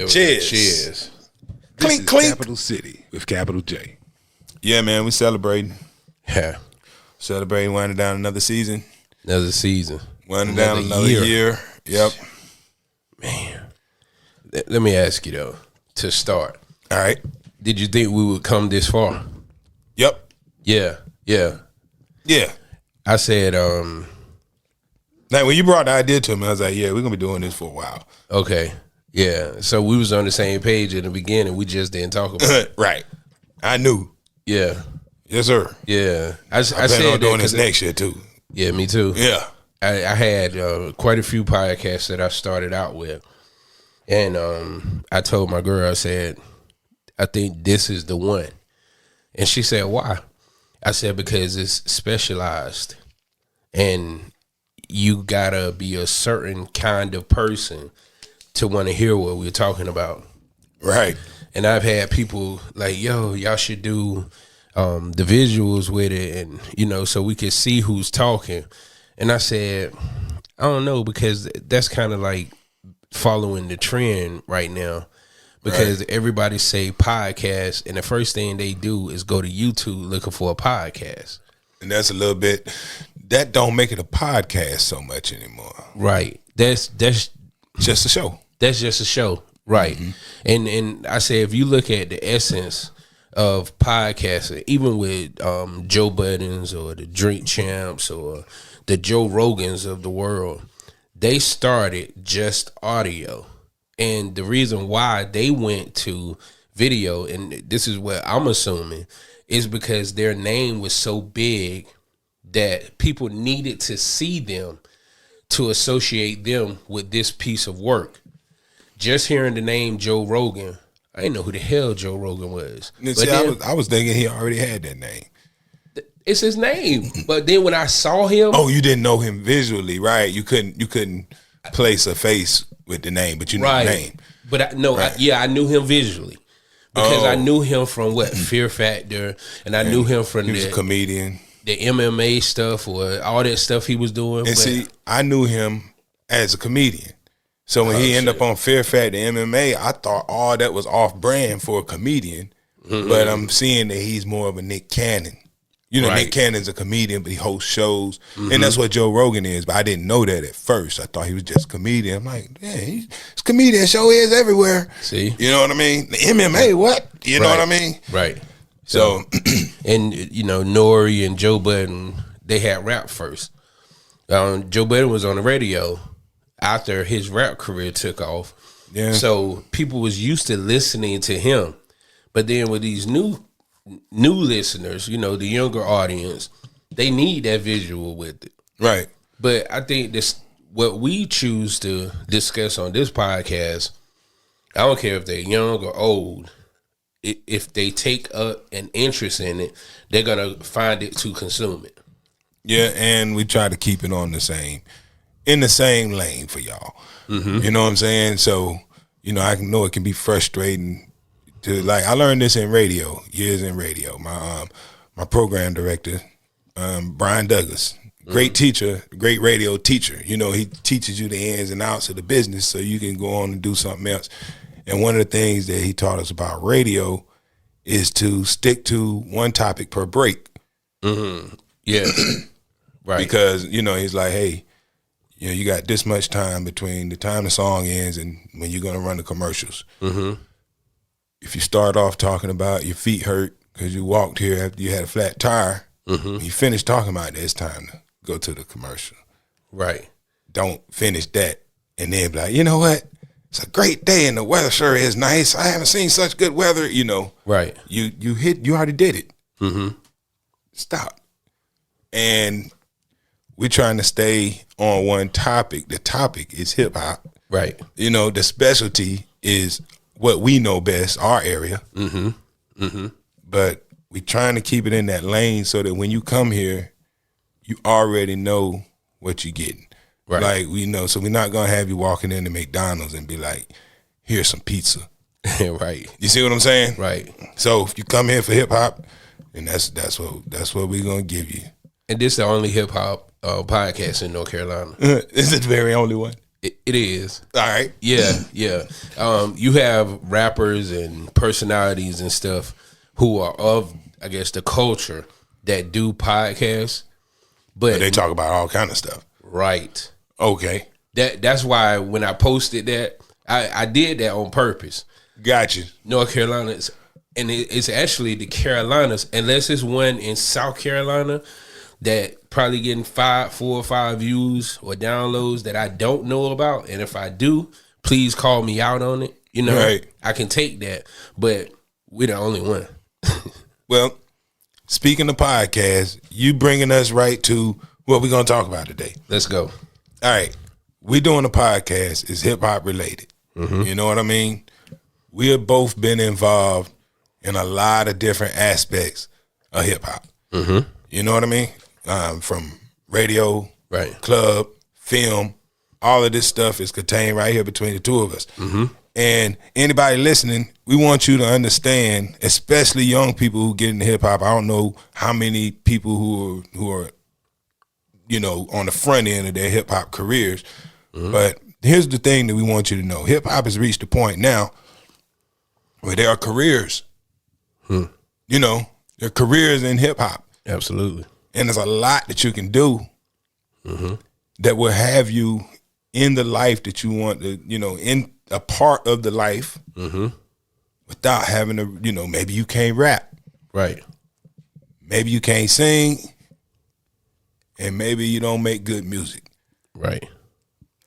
Cheers. Cheers. Clink, This is clink. Capital City with capital J. Yeah, man, we celebrating. Yeah. Celebrating, winding down another season. Another season. Winding down another year. Yep. Man. Let me ask you though, to start. All right. Did you think we would come this far? Yep. Yeah. Yeah. Yeah. I said, Like when you brought the idea to me, I was like, yeah, we're gonna be doing this for a while. okay. Yeah. So we was on the same page in the beginning. We just didn't talk about it. Right. I knew. Yeah. Yes, sir. Yeah. I I said plan on that doing this 'cause next year too. yeah, me too. Yeah. I had quite a few podcasts that I started out with. And I told my girl, I said, I think this is the one. And she said, why? I said, because it's specialized. And you gotta be a certain kind of person to want to hear what we're talking about. Right. And I've had people like, yo, y'all should do the visuals with it, and so we can see who's talking. And I said, I don't know, because that's kind of like following the trend right now, because everybody say podcast, and the first thing they do is go to YouTube looking for a podcast. And that's a little bit that don't make it a podcast so much anymore. Right. That's Just a show. That's just a show, right? And I say, if you look at the essence of podcasting, even with Joe Buddens or the Drink Champs or the Joe Rogans of the world, they started just audio, and the reason why they went to video, and this is what I'm assuming, is because their name was so big that people needed to see them to associate them with this piece of work. Just hearing the name Joe Rogan, I didn't know who the hell Joe Rogan was. See, But then, I was thinking he already had that name. it's his name. But then when I saw him, Oh, you didn't know him visually, right? You couldn't place a face with the name, but you knew the name. But I knew him visually because I knew him from Fear Factor, and I knew him from He was a comedian. the MMA stuff or all that stuff he was doing. And see, I knew him as a comedian. So when he ended up on Fear Factor MMA, I thought all that was off brand for a comedian. But I'm seeing that he's more of a Nick Cannon. You know, Nick Cannon's a comedian, but he hosts shows. And that's what Joe Rogan is. But I didn't know that at first. I thought he was just a comedian. I'm like, yeah, his comedian show is everywhere. See? You know what I mean? The MMA, what? You know what I mean? Right. So, And, Nori and Joe Budden, they had rap first. Joe Budden was on the radio after his rap career took off. Yeah. So people was used to listening to him. But then with these new listeners, the younger audience, they need that visual with it. right. But I think what we choose to discuss on this podcast, I don't care if they're young or old, if they take up an interest in it, they're gonna find it to consume it. Yeah, and we try to keep it in the same lane for y'all. You know what I'm saying? So, I know it can be frustrating to, like, I learned this in radio, years in radio. My program director, Brian Douglas, great teacher, great radio teacher. He teaches you the ins and outs of the business so you can go on and do something else. And one of the things that he taught us about radio is to stick to one topic per break. Yeah. Right. Because, he's like, hey, you got this much time between the time the song ends and when you're going to run the commercials. If you start off talking about your feet hurt because you walked here after you had a flat tire, when you finish talking about it, it's time to go to the commercial. Right. Don't finish that and then be like, you know what? It's a great day and the weather sure is nice. I haven't seen such good weather. Right. You already did it. Stop. And we're trying to stay on one topic. The topic is hip hop. Right. The specialty is what we know best, our area. But we're trying to keep it in that lane so that when you come here, you already know what you're getting. Right. Like, we know, so we're not going to have you walking into McDonald's and be like, here's some pizza. Right. You see what I'm saying? Right. So if you come here for hip hop, and that's what we're going to give you. And this is the only hip hop podcast in North Carolina. This is the very only one. It is. All right. Yeah. You have rappers and personalities and stuff who are of, I guess, the culture that do podcasts, but They talk about all kind of stuff. right. Okay. That's why when I posted that, I did that on purpose. Gotcha. North Carolina, and it's actually the Carolinas, unless it's one in South Carolina that probably getting 4 or 5 views or downloads that I don't know about. And if I do, please call me out on it. You know, Right. I can take that, but we're the only one. Well, speaking of podcasts, you bringing us right to what we're going to talk about today. Let's go. All right. We're doing a podcast. It's hip-hop related. You know what I mean? We have both been involved in a lot of different aspects of hip-hop. You know what I mean? From radio, Right. club, film, all of this stuff is contained right here between the two of us. And anybody listening, we want you to understand, especially young people who get into hip hop. I don't know how many people who are you know, on the front end of their hip hop careers, but here's the thing that we want you to know: hip hop has reached a point now where there are careers. You know, there are careers in hip hop. Absolutely. And there's a lot that you can do that will have you in the life that you want to, you know, in a part of the life without having to, you know, maybe you can't rap. Right. Maybe you can't sing. And maybe you don't make good music. Right.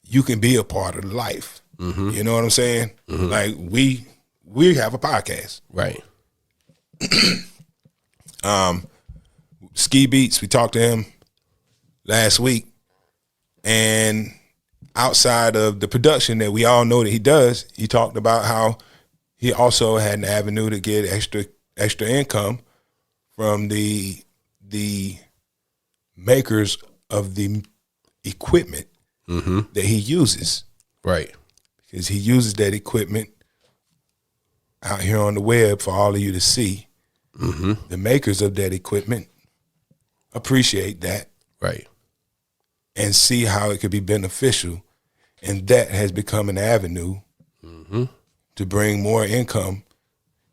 You can be a part of the life. You know what I'm saying? Like we have a podcast. Right. Ski Beats, we talked to him last week, and outside of the production that we all know that he does, he talked about how he also had an avenue to get extra income from the makers of the equipment that he uses, Right. because he uses that equipment out here on the web for all of you to see. The makers of that equipment appreciate that Right. and see how it could be beneficial, and that has become an avenue to bring more income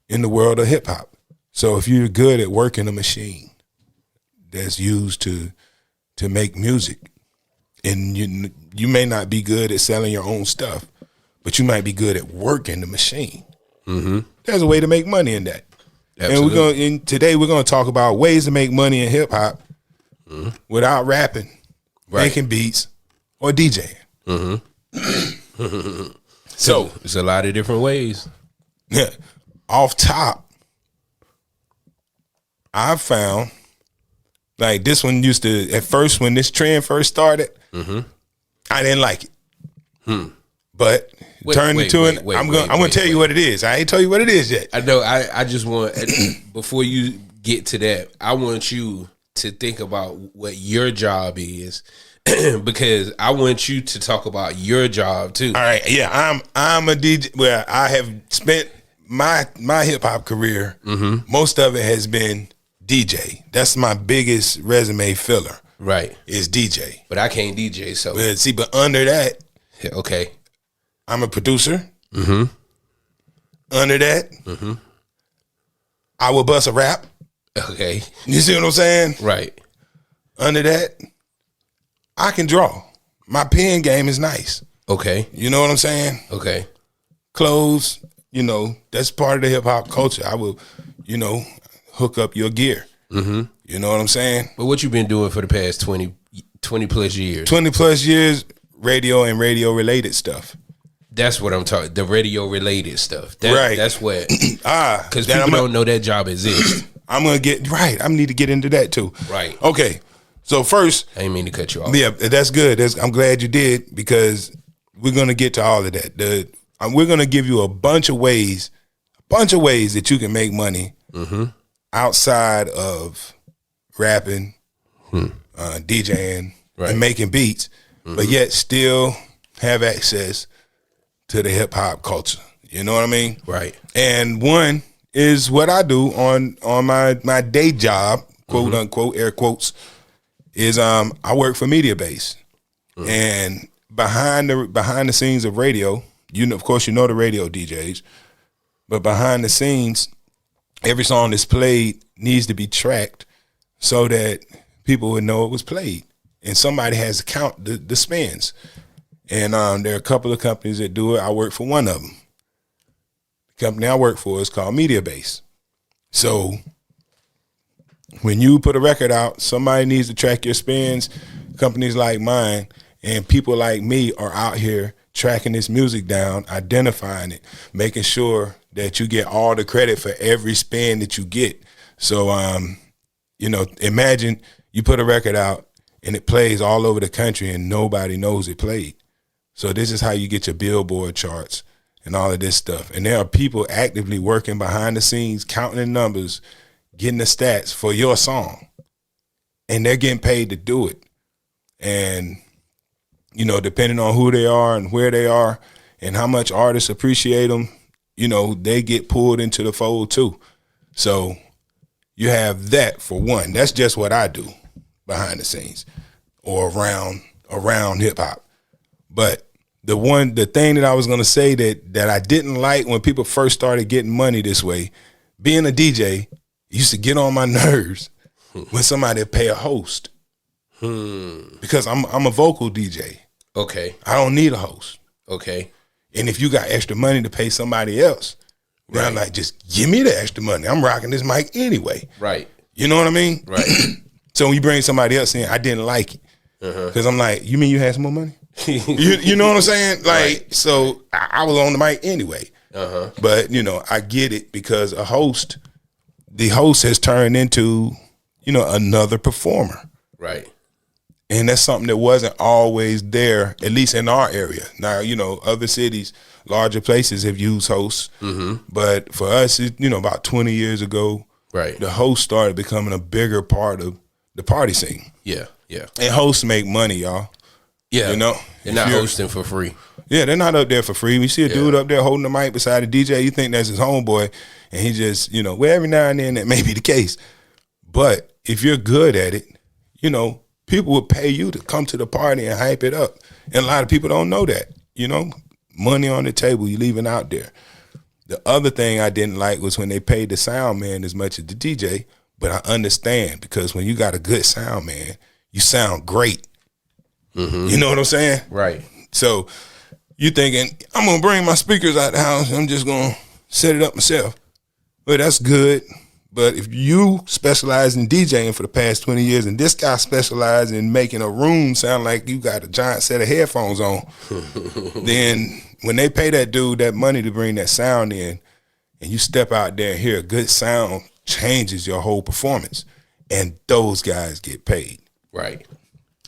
in the world of hip hop. So if you're good at working a machine that's used to make music, and you may not be good at selling your own stuff, but you might be good at working the machine. There's a way to make money in that. Absolutely. And today we're gonna talk about ways to make money in hip hop without rapping, making beats, or DJing. So There's a lot of different ways. off top, I found like this one used to, at first when this trend first started, I didn't like it. But turned into it. I'm gonna tell you what it is. I ain't tell you what it is yet. I know. I just want, before you get to that, I want you to think about what your job is, because I want you to talk about your job too. All right, yeah, I'm a DJ. Well, I have spent my hip hop career. Most of it has been DJ. That's my biggest resume filler. Right. Is DJ. But I can't DJ, so But see, but under that, okay. I'm a producer. Under that, I will bust a rap. Okay. You see what I'm saying? Right. Under that, I can draw. My pen game is nice. Okay. You know what I'm saying? Okay. Clothes, you know, that's part of the hip hop culture. I will, you know, hook up your gear. You know what I'm saying? But what you been doing for the past 20 plus years? 20 plus years, radio and radio related stuff. That's what I'm talking. The radio related stuff. Right. That's what. Because that people don't know that job exists. I'm gonna get right. I need to get into that too. Right. Okay. So first, I didn't mean to cut you off. yeah, that's good. I'm glad you did, because we're gonna get to all of that. We're gonna give you a bunch of ways that you can make money outside of rapping, DJing, and making beats, but yet still have access to the hip hop culture. You know what I mean? Right. And one is what I do on my day job, quote unquote, air quotes, is I work for Media Base. And behind the scenes of radio, of course, the radio DJs, but behind the scenes, every song that's played needs to be tracked so that people would know it was played, and somebody has to count the spins. And there are a couple of companies that do it. I work for one of them. The company I work for is called MediaBase. So when you put a record out, somebody needs to track your spins. Companies like mine and people like me are out here tracking this music down, identifying it, making sure that you get all the credit for every spin that you get. So, imagine you put a record out and it plays all over the country and nobody knows it played. So this is how you get your Billboard charts and all of this stuff. And there are people actively working behind the scenes, counting the numbers, getting the stats for your song. And they're getting paid to do it. And, depending on who they are and where they are and how much artists appreciate them, they get pulled into the fold too. So you have that for one. That's just what I do behind the scenes or around hip hop. But the thing that I was going to say that I didn't like when people first started getting money this way, being a DJ used to get on my nerves when somebody would pay a host. Because I'm a vocal DJ. Okay. I don't need a host. Okay. And if you got extra money to pay somebody else, then I'm like, just give me the extra money. I'm rocking this mic anyway. Right. You know what I mean? Right. So when you bring somebody else in, I didn't like it. Because I'm like, you mean you had some more money? you know what I'm saying? Like, right. So I was on the mic anyway. But, I get it because the host has turned into, another performer. Right. And that's something that wasn't always there, at least in our area. Now, other cities, larger places have used hosts. But for us, about 20 years ago, right, the host started becoming a bigger part of the party scene. Yeah, yeah. And hosts make money, y'all. Yeah. They're not hosting for free. Yeah, they're not up there for free. We see a dude up there holding the mic beside a DJ. You think that's his homeboy. And he just, every now and then that may be the case. But if you're good at it, people will pay you to come to the party and hype it up. And a lot of people don't know that, money on the table, you're leaving out there. The other thing I didn't like was when they paid the sound man as much as the DJ, but I understand because when you got a good sound man, you sound great. You know what I'm saying? Right. So you thinking, I'm going to bring my speakers out the house and I'm just going to set it up myself. Well, that's good. But if you specialize in DJing for the past 20 years and this guy specialized in making a room sound like you got a giant set of headphones on, then when they pay that dude that money to bring that sound in and you step out there and hear a good sound, changes your whole performance. And those guys get paid. Right.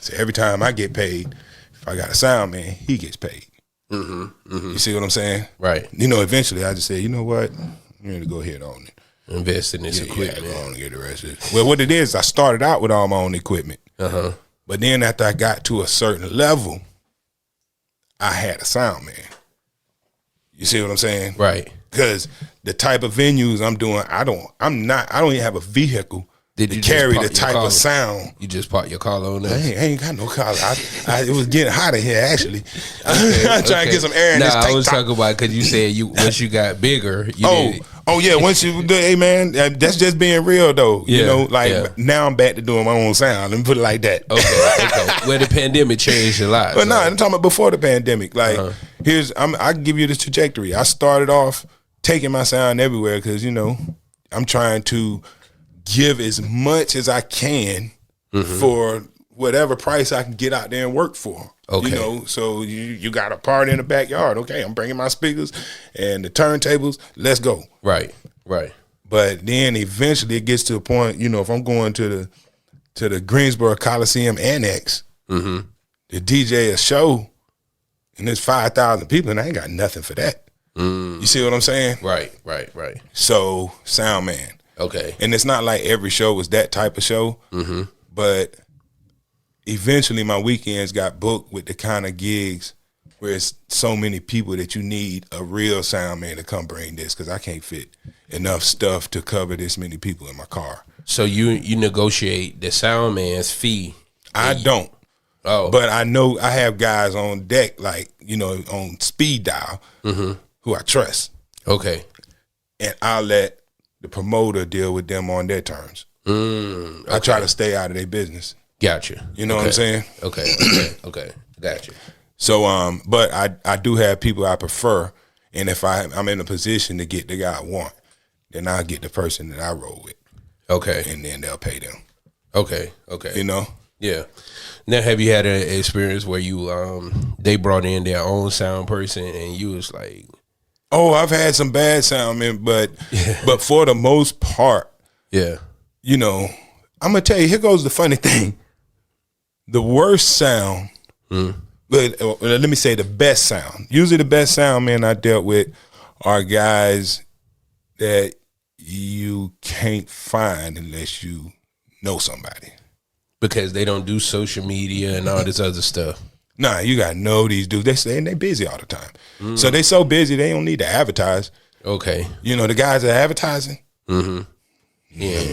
So every time I get paid, if I got a sound man, he gets paid. You see what I'm saying? Right. Eventually I just said, you know what? I'm going to go ahead on it. Invest in this equipment. Yeah, go on and get the rest of it. Well, what it is, I started out with all my own equipment. But then after I got to a certain level, I had a sound man. You see what I'm saying? Right. Because the type of venues I'm doing, I don't even have a vehicle to carry the type of sound. You just parked your car on there? I ain't got no car. It was getting hot in here, actually. I'm trying to get some air in this tank. I was talking about because you said once you got bigger. Once you do, hey man, that's just being real though. Now I'm back to doing my own sound. Let me put it like that. Okay. Well, the pandemic changed a lot. But no, I'm talking about before the pandemic. Like, I can give you this trajectory. I started off taking my sound everywhere because I'm trying to give as much as I can for whatever price I can get out there and work for. Okay. So you got a party in the backyard. Okay, I'm bringing my speakers and the turntables. Let's go. Right. But then eventually it gets to a point, if I'm going to the Greensboro Coliseum Annex, the DJ a show, and there's 5,000 people, and I ain't got nothing for that. You see what I'm saying? Right. So, sound man. Okay. And it's not like every show was that type of show, but eventually my weekends got booked with the kind of gigs where it's so many people that you need a real sound man to come bring this because I can't fit enough stuff to cover this many people in my car. So you negotiate the sound man's fee? I don't. Oh, But I know I have guys on deck, like, on speed dial, who I trust. okay. And I'll let the promoter deal with them on their terms. Okay. I try to stay out of their business. Gotcha. You know what I'm saying? Okay. Gotcha. So, but I do have people I prefer, and if I'm in a position to get the guy I want, then I'll get the person that I roll with. Okay. And then they'll pay them. Okay. Yeah. Now, have you had an experience where you they brought in their own sound person and you was like, Oh, I've had some bad sound, man, but for the most part, yeah, I'm gonna tell you. Here goes the funny thing: the worst sound, but let me say the best sound. Usually, the best sound man I dealt with are guys that you can't find unless you know somebody. because they don't do social media and all this other stuff. Nah, you gotta know these dudes. They busy all the time. So they so busy they don't need to advertise. Okay. The guys that are advertising. Yeah.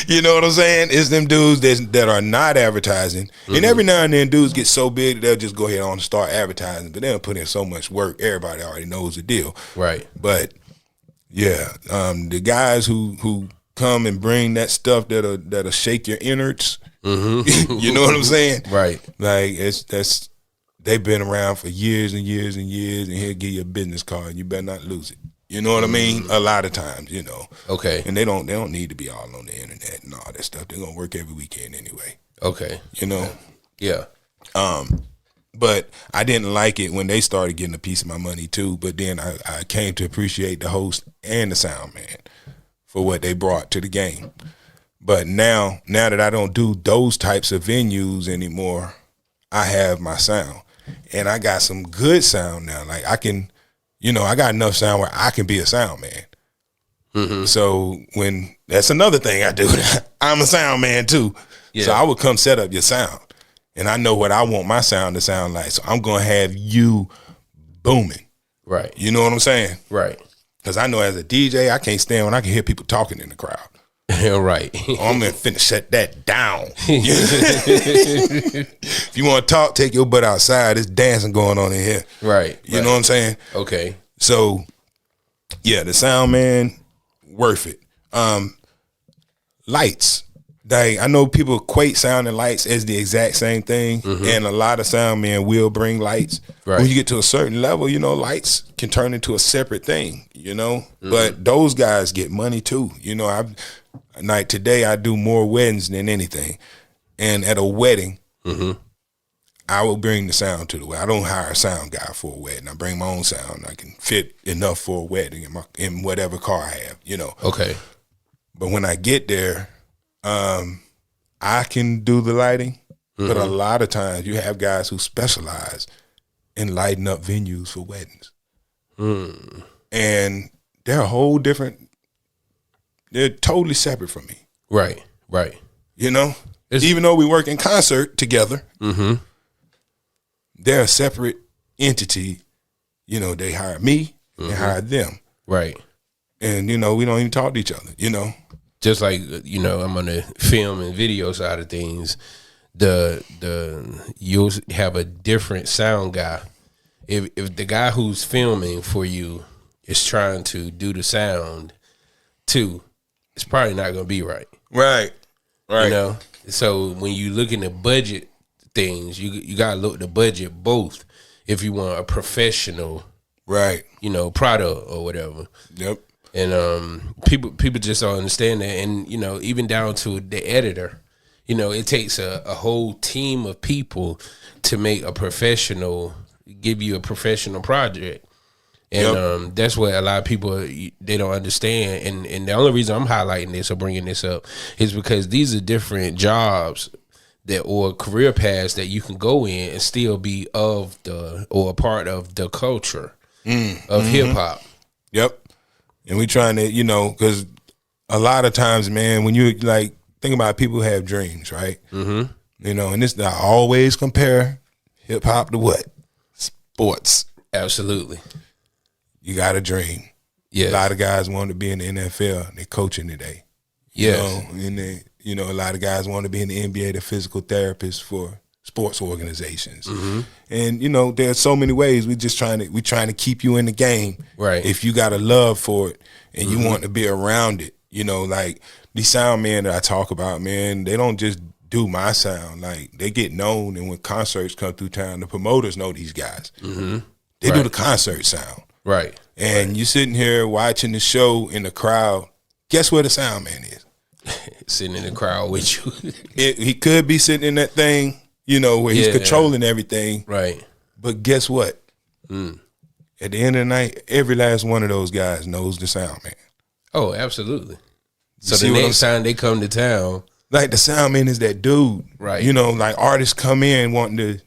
You know what I'm saying? It's them dudes that are not advertising. And every now and then dudes get so big that they'll just go ahead on and start advertising, but they'll put in so much work. Everybody already knows the deal. Right. But yeah, the guys who come and bring that stuff that'll shake your innards. You know what I'm saying? Right. Like they've been around for years and years and years, and he'll give you a business card. You better not lose it. You know what I mean? A lot of times, Okay. And they don't need to be all on the internet and all that stuff. They're gonna work every weekend anyway. Okay. Yeah. But I didn't like it when they started getting a piece of my money too. But then I came to appreciate the host and the sound man for what they brought to the game. But now that I don't do those types of venues anymore, I have my sound. And I got some good sound now. Like I can, I got enough sound where I can be a sound man. So that's another thing I do. I'm a sound man too. Yeah. So I would come set up your sound. And I know what I want my sound to sound like. So I'm going to have you booming. Right. You know what I'm saying? Right. Because I know as a DJ, I can't stand when I can hear people talking in the crowd. Right. I'm gonna finna shut that down. If you want to talk, take your butt outside. There's dancing going on in here. Right. You know what I'm saying? Okay. So, yeah, the sound man, worth it. Lights. I know people equate sound and lights as the exact same thing, and a lot of sound men will bring lights. Right. When you get to a certain level, lights can turn into a separate thing. But those guys get money too. Like today, I do more weddings than anything, and at a wedding, I will bring the sound to the wedding. I don't hire a sound guy for a wedding. I bring my own sound. I can fit enough for a wedding in whatever car I have. Okay. But when I get there, I can do the lighting, but a lot of times you have guys who specialize in lighting up venues for weddings. And they're a whole different, they're totally separate from me. Right. Even though we work in concert together, they're a separate entity. They hire me, they hire them. Right. And, we don't even talk to each other, Just like, I'm on the film and video side of things, you'll have a different sound guy. If the guy who's filming for you is trying to do the sound too, it's probably not going to be right. Right. So when you look in the budget things, you got to look at the budget both if you want a professional, right, product or whatever. Yep. And people just don't understand that. And, even down to the editor, it takes a whole team of people to make give you a professional project. And that's what a lot of people, they don't understand. And the only reason I'm highlighting this or bringing this up is because these are different jobs or career paths that you can go in and still be a part of the culture of hip hop. Yep. And we trying to, because a lot of times, man, when you think about people who have dreams, right? And I always compare hip hop to what? Sports. Absolutely. You got a dream. Yeah. A lot of guys want to be in the NFL. They're coaching today. Yeah. And You know, a lot of guys want to be in the NBA, they're physical therapists for sports organizations. And, you know, there's so many ways. We're trying to keep you in the game. Right. If you got a love for it and you want to be around it, you know, like these sound men that I talk about, man, they don't just do my sound. Like, they get known, and when concerts come through town, the promoters know these guys. They do the concert sound. Right. And you sitting here watching the show in the crowd, guess where the sound man is? Sitting in the crowd with you. He could be sitting in that thing, you know, where he's controlling everything. Right. But guess what? At the end of the night, every last one of those guys knows the sound man. Oh, absolutely. So see the what next time they come to town, Like, the sound man is that dude. Right. You know, like, artists come in wanting to,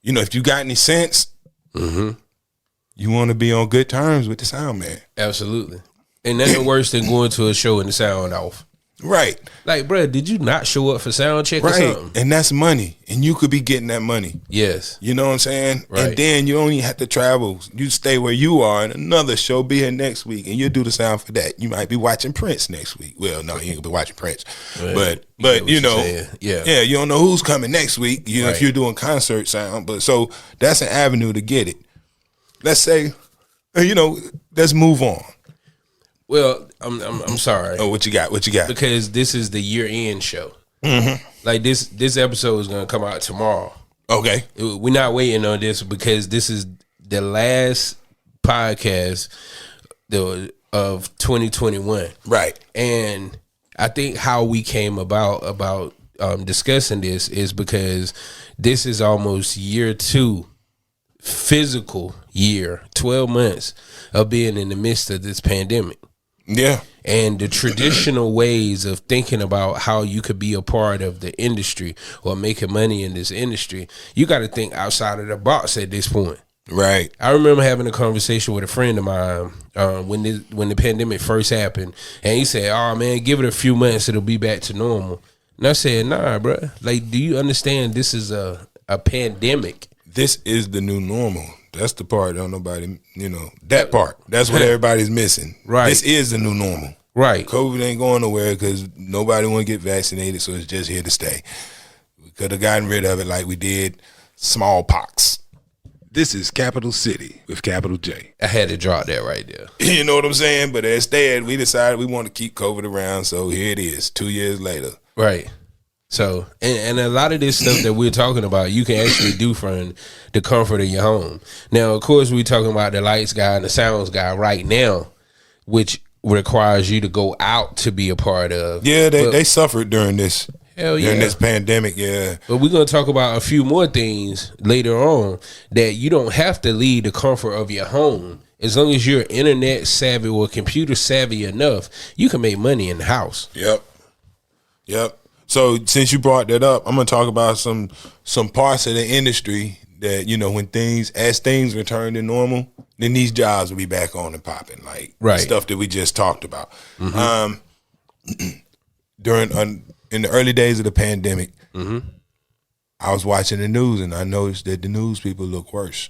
you know, if you got any sense, you want to be on good terms with the sound man. absolutely. And nothing worse than going to a show and the sound off. Right. Like, bro, did you not show up for sound check or Right. something? And that's money. And you could be getting that money. Yes. You know what I'm saying? Right. And then you don't even have to travel. You stay where you are, and another show be here next week, and you'll do the sound for that. You might be watching Prince next week. Well, no, you ain't gonna be watching Prince. But you know, yeah, you don't know who's coming next week. You know, Right. if you're doing concert sound. But so that's an avenue to get it. Let's say, you know, let's move on. Well, I'm sorry. Oh, what you got? What you got? Because this is the year end show. Like this episode is gonna come out tomorrow. Okay. We're not waiting on this because this is the last podcast of 2021. Right. And I think how we came about discussing this is because this is almost year 2, physical year, 12 months of being in the midst of this pandemic. Yeah. And the traditional ways of thinking about how you could be a part of the industry or making money in this industry, you got to think outside of the box at this point. Right. I remember having a conversation with a friend of mine when the pandemic first happened, and he said, "Oh man, give it a few months, it'll be back to normal." And I said, "Nah, bro. Like, do you understand this is a pandemic? This is the new normal." That's the part don't nobody, you know, that part. That's what everybody's missing. Right. This is the new normal. Right. COVID ain't going nowhere because nobody want to get vaccinated, so it's just here to stay. We could have gotten rid of it like we did smallpox. This is Capital City with Capital J. I had to drop that right there. You know what I'm saying? But instead, we decided we want to keep COVID around, so here it is, 2 years later. Right. So, and a lot of this stuff that we're talking about, you can actually do from the comfort of your home. Now, of course, we're talking about the lights guy and the sounds guy right now, which requires you to go out to be a part of. Yeah, they suffered during this. Hell yeah. During this pandemic, yeah. But we're going to talk about a few more things later on that you don't have to leave the comfort of your home. As long as you're internet savvy or computer savvy enough, you can make money in the house. Yep. So since you brought that up, I'm gonna talk about some parts of the industry that, you know, as things return to normal, then these jobs will be back on and popping, like stuff that we just talked about. In the early days of the pandemic, I was watching the news and I noticed that the news people look worse.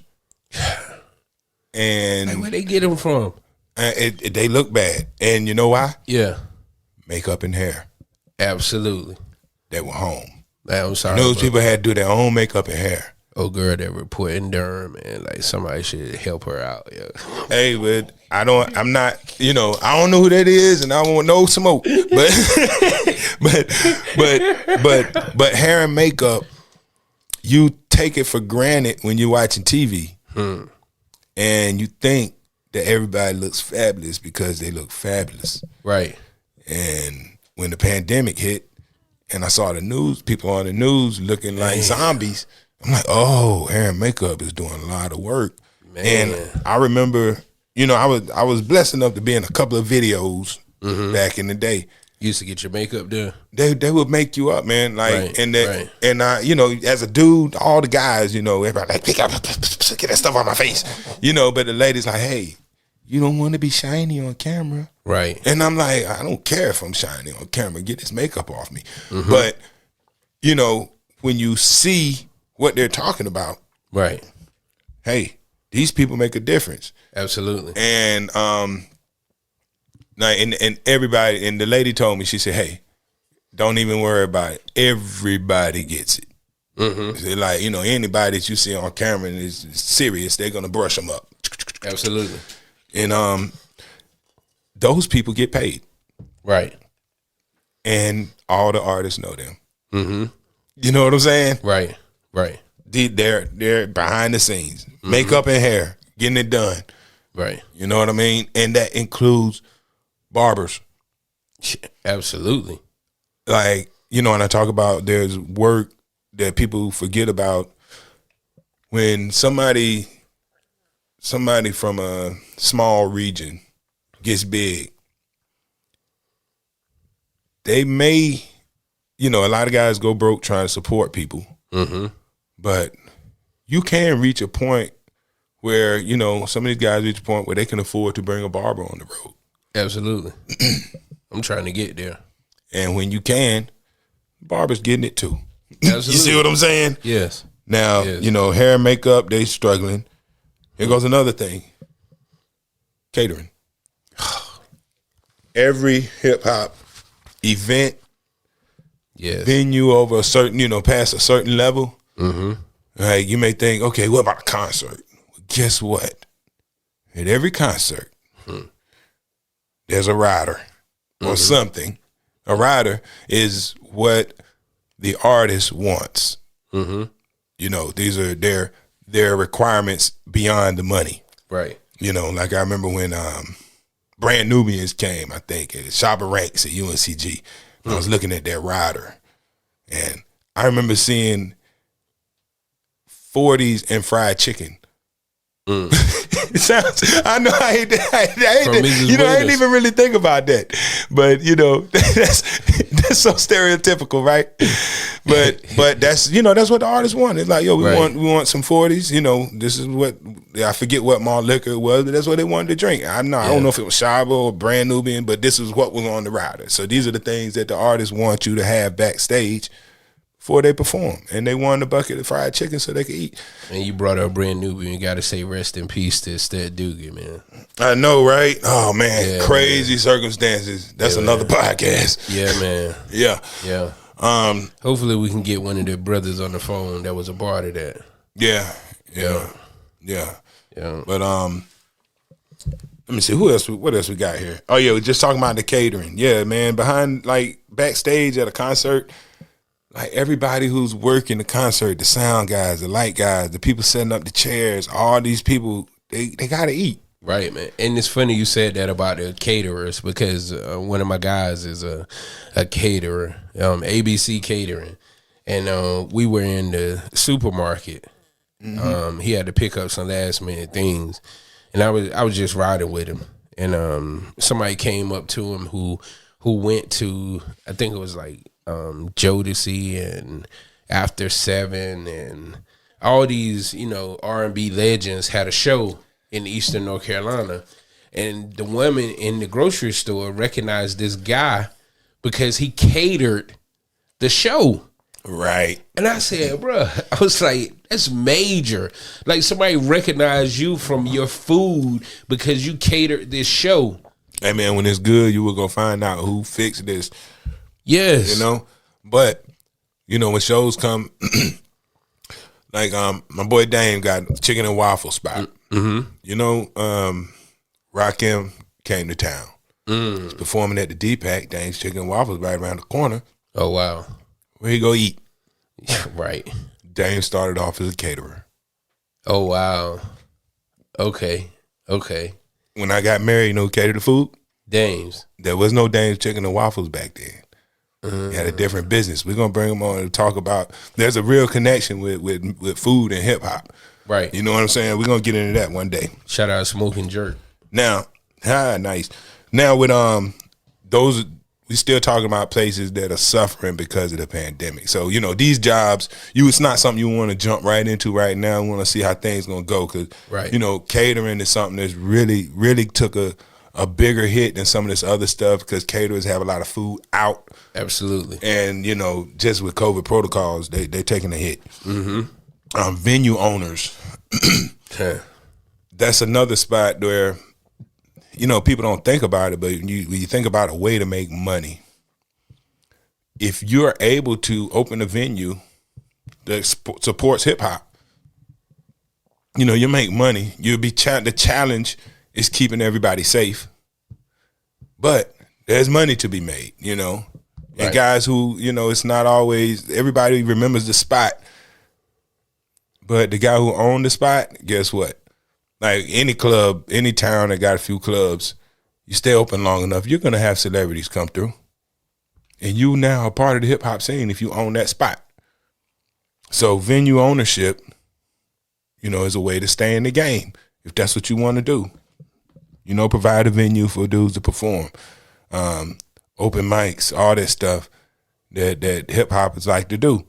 And Like, where they get them from? they look bad, and you know why? Yeah, Makeup and hair. absolutely. They were home. I'm sorry. News people had to do their own makeup and hair. Oh, girl, that report in Durham, man. Like, somebody should help her out. Yeah. Hey, but I'm not, you know, I don't know who that is, and I don't want no smoke. But hair and makeup, you take it for granted when you're watching TV, and you think that everybody looks fabulous because they look fabulous. Right. And when the pandemic hit, and I saw the news, people on the news looking like zombies, I'm like, oh, hair and makeup is doing a lot of work. Man. And I remember, you know, I was blessed enough to be in a couple of videos back in the day. You used to get your makeup done. They would make you up, man. Like, Right, and I, you know, as a dude, all the guys, you know, everybody like, get that stuff on my face, you know. But the ladies like, hey, you don't want to be shiny on camera. Right. And I'm like, I don't care if I'm shiny on camera. Get this makeup off me. But, you know, when you see what they're talking about, Right. hey, these people make a difference. Absolutely. And like, and everybody, and the lady told me, she said, hey, don't even worry about it. Everybody gets it. Mm-hmm. Like, you know, anybody that you see on camera and is serious, they're gonna brush them up. Absolutely. And those people get paid. Right. And all the artists know them. Mm-hmm. You know what I'm saying? Right. Right. They're behind the scenes, makeup and hair, getting it done. Right. You know what I mean? And that includes barbers. Absolutely. Like, you know, and I talk about there's work that people forget about when somebody from a small region gets big. They may, you know, a lot of guys go broke trying to support people. Mm-hmm. But you can reach a point where, you know, some of these guys reach a point where they can afford to bring a barber on the road. Absolutely. I'm trying to get there. And when you can, barber's getting it too. Absolutely. You see what I'm saying? Yes. Now, you know, hair and makeup, they struggling. Here goes another thing. Catering. Every hip hop event, venue over a certain, you know, past a certain level, right, you may think, okay, what about a concert? Well, guess what? At every concert, there's a rider or something. A rider is what the artist wants. You know, these are their requirements beyond the money. Right. You know, like I remember when Brand Nubians came, I think, at Shabba Ranks at UNCG. I was looking at their rider, and I remember seeing 40s and fried chicken. It sounds, I know I hate that. You know, I didn't even really think about that. But, you know, that's so stereotypical, right? But that's, you know, that's what the artists want. It's like, yo, we want some 40s. You know, this is what, I forget what malt liquor it was, but that's what they wanted to drink. I don't know if it was Shabba or Brand Nubian, but this is what was on the rider. So these are the things that the artists want you to have backstage before they perform. And they wanted a bucket of fried chicken so they could eat. And you brought up Brand Nubian. You got to say rest in peace to Sted Dugan, man. I know, right? Oh, man. Crazy circumstances. That's another podcast. Yeah, man. Yeah. Yeah. Hopefully we can get one of their brothers on the phone that was a part of that. Yeah. But let me see, what else we got here? Oh yeah, we're just talking about the catering. Yeah, man, behind, like, backstage at a concert, like, everybody who's working the concert, the sound guys, the light guys, the people setting up the chairs, all these people, they gotta eat. Right, man. And it's funny you said that about the caterers, because one of my guys is a caterer, ABC Catering, and we were in the supermarket. He had to pick up some last minute things, and I was just riding with him, and somebody came up to him who went to, I think it was like Jodeci and After 7 and all these, you know, R&B legends had a show in Eastern North Carolina, and the women in the grocery store recognized this guy because he catered the show. Right. And I said, bro, I was like, that's major. Like, somebody recognized you from your food because you catered this show. Hey, man, when it's good, you will go find out who fixed this. Yes. You know? But, you know, when shows come, like my boy Dame got chicken and waffle spot. Mm-hmm. You know, Rakim came to town. He's performing at the D-Pack. Dame's Chicken and Waffles right around the corner. Oh, wow. Where you go eat? Right. Dame started off as a caterer. Oh, wow. Okay. When I got married, you know who catered the food? Dame's. There was no Dame's Chicken and Waffles back then. He had a different business. We're going to bring him on to talk about, there's a real connection with food and hip hop. Right. You know what I'm saying? We're going to get into that one day. Shout out Smoking Jerk. Now, nice. Now with those, we still talking about places that are suffering because of the pandemic. So, you know, these jobs, it's not something you want to jump right into right now. You want to see how things going to go because, you know, catering is something that's really, really took a bigger hit than some of this other stuff because caterers have a lot of food out. Absolutely. And, you know, just with COVID protocols, they taking a hit. Mm-hmm. Venue owners, that's another spot where, you know, people don't think about it, but when you think about a way to make money, if you're able to open a venue that supports hip hop, you make money. You'll be the challenge is keeping everybody safe, but there's money to be made. And Right. guys who it's not always everybody remembers the spot, but the guy who owned the spot, guess what? Like any club, any town that got a few clubs, you stay open long enough, you're gonna have celebrities come through. And you now are part of the hip hop scene if you own that spot. So venue ownership, is a way to stay in the game if that's what you want to do. Provide a venue for dudes to perform, open mics, all that stuff that hip hoppers like to do.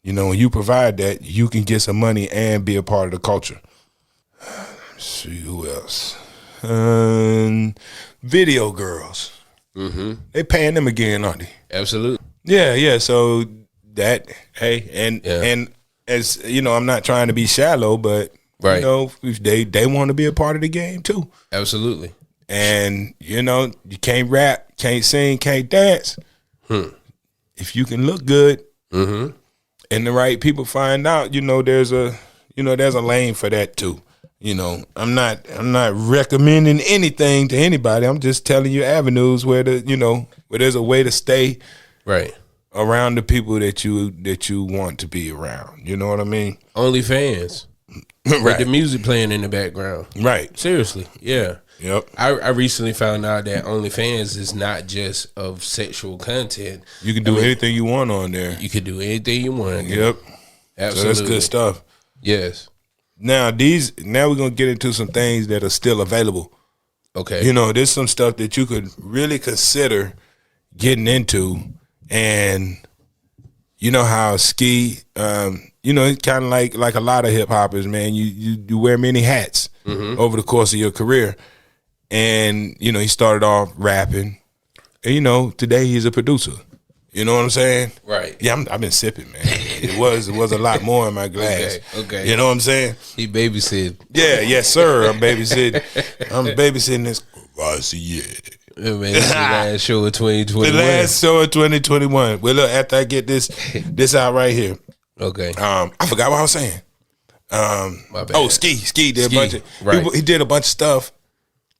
When you provide that, you can get some money and be a part of the culture. Let's see who else. Video girls. Mm-hmm. They paying them again, aren't they? Absolutely. Yeah. So that, and as I'm not trying to be shallow, but Right. if they want to be a part of the game too. Absolutely. And you can't rap, can't sing, can't dance. If you can look good, Mm-hmm. and the right people find out, there's a lane for that too. I'm not recommending anything to anybody. I'm just telling you avenues where where there's a way to stay Right. around the people that you want to be around. You know what I mean? OnlyFans. With the music playing in the background. Right. Seriously. Yeah. Yep. I recently found out that OnlyFans is not just of sexual content. You can do anything you want on there. You can do anything you want. Yep. Absolutely. So that's good stuff. Yes. Now we're gonna get into some things that are still available. Okay. There's some stuff that you could really consider getting into, and how Ski, it's kind of like a lot of hip hoppers, man. You wear many hats over the course of your career, and he started off rapping, and today he's a producer. You know what I'm saying? Right. Yeah, I've been sipping, man. It was a lot more in my glass. Okay. You know what I'm saying? He babysit. Yeah, yes, sir. I'm babysitting this Courvoisier. Yeah, man, this is the last show of 2021. The last show of 2021. Well, look, after I get this out right here. Okay. I forgot what I was saying. My bad. Oh, Ski did a bunch of right. he did a bunch of stuff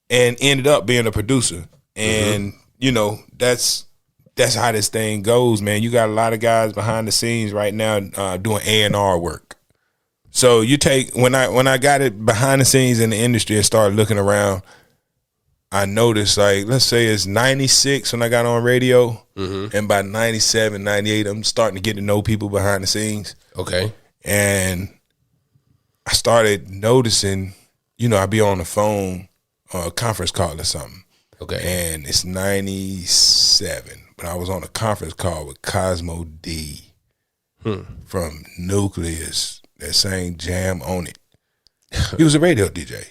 and ended up being a producer. And that's how this thing goes, man. You got a lot of guys behind the scenes right now doing A&R work. So you take when I got it behind the scenes in the industry and started looking around, I noticed, like, let's say it's 96 when I got on radio, and by 97, 98, I'm starting to get to know people behind the scenes. Okay. And I started noticing, I'd be on the phone or a conference call or something. Okay. And it's 97, but I was on a conference call with Cosmo D from Nucleus that sang Jam On It. He was a radio DJ.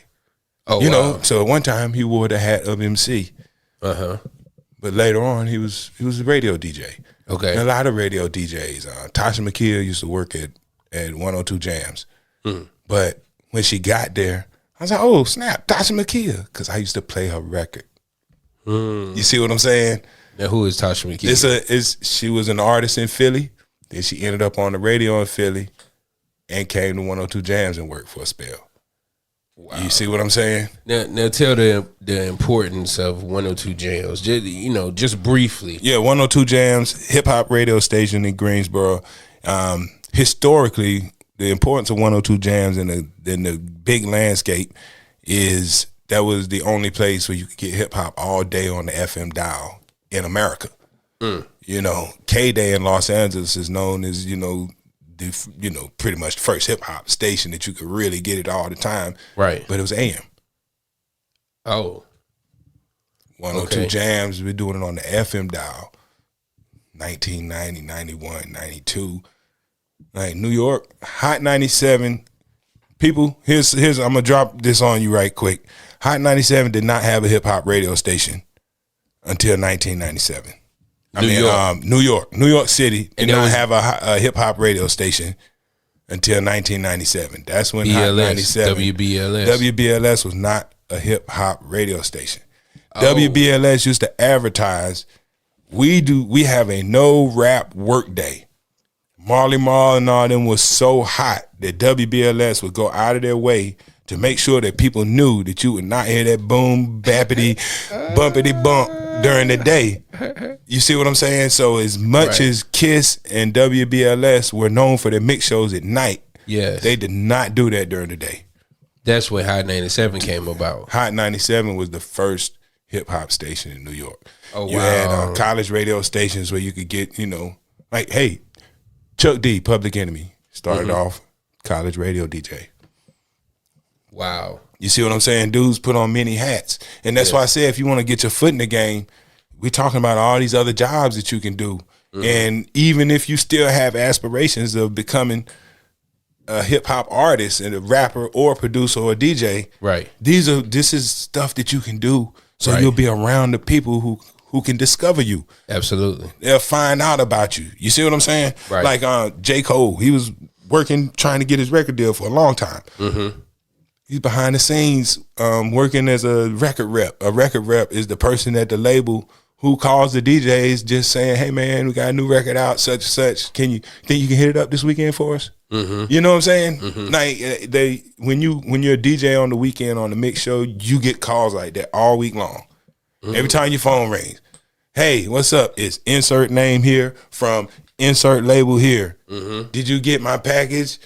Oh, wow. So at one time he wore the hat of MC. Uh-huh. But later on he was a radio DJ. Okay. And a lot of radio DJs. Tasha McKeel used to work at 102 Jams. But when she got there, I was like, oh, snap, Tasha McKeel, because I used to play her record. You see what I'm saying? Now, who is Tasha McKeel? She was an artist in Philly. Then she ended up on the radio in Philly and came to 102 Jams and worked for a spell. Wow. You see what I'm saying? Now tell the importance of 102 Jams, just briefly. Yeah, 102 Jams, hip hop radio station in Greensboro. Historically, the importance of 102 Jams in the big landscape is that was the only place where you could get hip hop all day on the FM dial in America. K-Day in Los Angeles is known as pretty much the first hip hop station that you could really get it all the time. Right. But it was AM. Oh. 102 Jams, we're doing it on the FM dial. 1990, 91, 92. Like New York, Hot 97. People, here's I'm gonna drop this on you right quick. Hot 97 did not have a hip hop radio station until 1997. New York City did not have a hip hop radio station until 1997. That's when Hot 97, WBLS was not a hip hop radio station. WBLS used to advertise we have a no rap work day. Marley Marl and all them was so hot that WBLS would go out of their way to make sure that people knew that you would not hear that boom, bappity, bumpity bump during the day. You see what I'm saying? So as much as Kiss and WBLS were known for their mix shows at night, they did not do that during the day. That's when Hot 97 came about. Hot 97 was the first hip-hop station in New York. Oh, wow. You had college radio stations where you could get, like, hey, Chuck D, Public Enemy, started off college radio DJ. Wow. You see what I'm saying? Dudes put on many hats. And that's why I say if you want to get your foot in the game, we're talking about all these other jobs that you can do. And even if you still have aspirations of becoming a hip hop artist and a rapper or a producer or a DJ, this is stuff that you can do so you'll be around the people who can discover you. Absolutely. They'll find out about you. You see what I'm saying? Right. Like J. Cole, he was working, trying to get his record deal for a long time. He's behind the scenes working as a record rep. A record rep is the person at the label who calls the DJs just saying, hey, man, we got a new record out, such and such. Think you can hit it up this weekend for us? You know what I'm saying? Like when you're a DJ on the weekend on the mix show, you get calls like that all week long. Every time your phone rings, hey, what's up? It's insert name here from insert label here. Did you get my package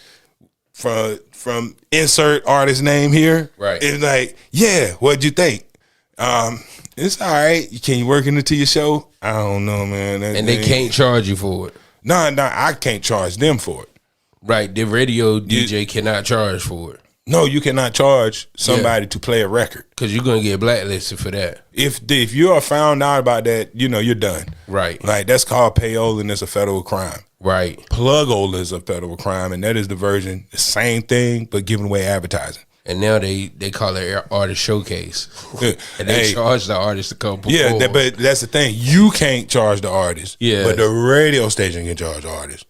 from insert artist name here? Right. It's like, yeah, what'd you think? It's all right. Can you work into your show? I don't know, man. And they can't charge you for it. No, I can't charge them for it. Right. The radio DJ cannot charge for it. No, you cannot charge somebody to play a record. Because you're going to get blacklisted for that. If you are found out about that, you're done. Right. Like, that's called payola, and it's a federal crime. Right. Plug-ola is a federal crime, and that is the version, the same thing, but giving away advertising. And now they call it artist showcase. And they charge the artist to come perform. Yeah, but that's the thing. You can't charge the artist. Yeah. But the radio station can charge the artist.